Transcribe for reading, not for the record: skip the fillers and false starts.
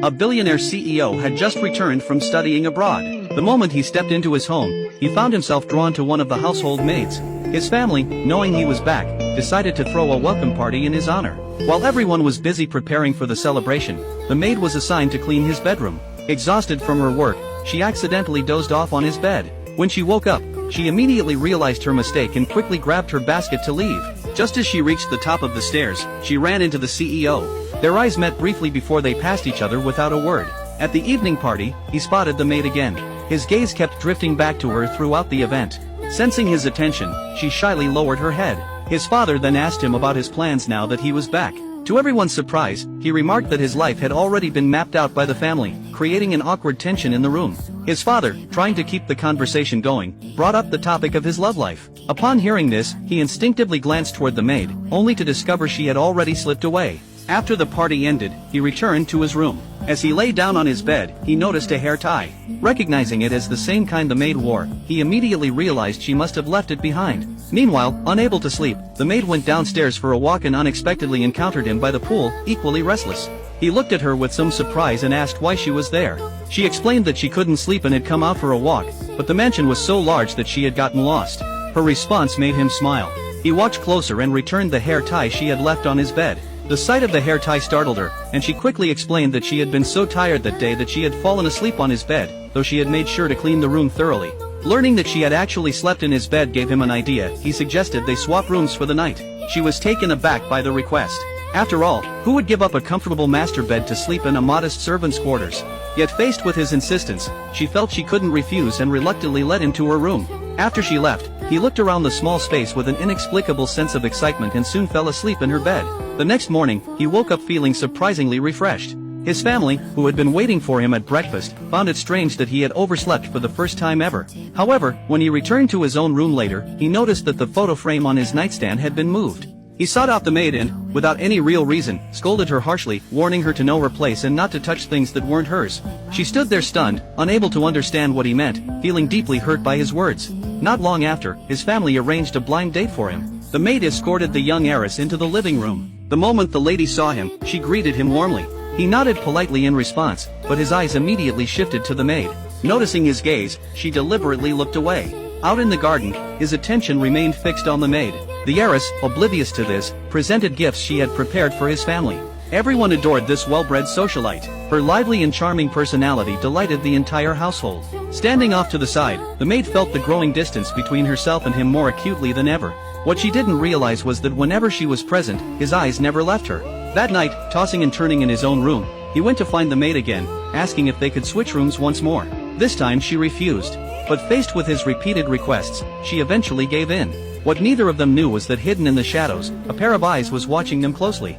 A billionaire CEO had just returned from studying abroad. The moment he stepped into his home, he found himself drawn to one of the household maids. His family, knowing he was back, decided to throw a welcome party in his honor. While everyone was busy preparing for the celebration, the maid was assigned to clean his bedroom. Exhausted from her work, she accidentally dozed off on his bed. When she woke up, she immediately realized her mistake and quickly grabbed her basket to leave. Just as she reached the top of the stairs, she ran into the CEO. Their eyes met briefly before they passed each other without a word. At the evening party, he spotted the maid again. His gaze kept drifting back to her throughout the event. Sensing his attention, she shyly lowered her head. His father then asked him about his plans now that he was back. To everyone's surprise, he remarked that his life had already been mapped out by the family, creating an awkward tension in the room. His father, trying to keep the conversation going, brought up the topic of his love life. Upon hearing this, he instinctively glanced toward the maid, only to discover she had already slipped away. After the party ended, he returned to his room. As he lay down on his bed, he noticed a hair tie. Recognizing it as the same kind the maid wore, he immediately realized she must have left it behind. Meanwhile, unable to sleep, the maid went downstairs for a walk and unexpectedly encountered him by the pool, equally restless. He looked at her with some surprise and asked why she was there. She explained that she couldn't sleep and had come out for a walk, but the mansion was so large that she had gotten lost. Her response made him smile. He walked closer and returned the hair tie she had left on his bed. The sight of the hair tie startled her, and she quickly explained that she had been so tired that day that she had fallen asleep on his bed, though she had made sure to clean the room thoroughly. Learning that she had actually slept in his bed gave him an idea. He suggested they swap rooms for the night. She was taken aback by the request. After all, who would give up a comfortable master bed to sleep in a modest servant's quarters? Yet faced with his insistence, she felt she couldn't refuse and reluctantly led him to her room. After she left, he looked around the small space with an inexplicable sense of excitement and soon fell asleep in her bed. The next morning, he woke up feeling surprisingly refreshed. His family, who had been waiting for him at breakfast, found it strange that he had overslept for the first time ever. However, when he returned to his own room later, he noticed that the photo frame on his nightstand had been moved. He sought out the maid and, without any real reason, scolded her harshly, warning her to know her place and not to touch things that weren't hers. She stood there stunned, unable to understand what he meant, feeling deeply hurt by his words. Not long after, his family arranged a blind date for him. The maid escorted the young heiress into the living room. The moment the lady saw him, she greeted him warmly. He nodded politely in response, but his eyes immediately shifted to the maid. Noticing his gaze, she deliberately looked away. Out in the garden, his attention remained fixed on the maid. The heiress, oblivious to this, presented gifts she had prepared for his family. Everyone adored this well-bred socialite. Her lively and charming personality delighted the entire household. Standing off to the side, the maid felt the growing distance between herself and him more acutely than ever. What she didn't realize was that whenever she was present, his eyes never left her. That night, tossing and turning in his own room, he went to find the maid again, asking if they could switch rooms once more. This time she refused. But faced with his repeated requests, she eventually gave in. What neither of them knew was that hidden in the shadows, a pair of eyes was watching them closely.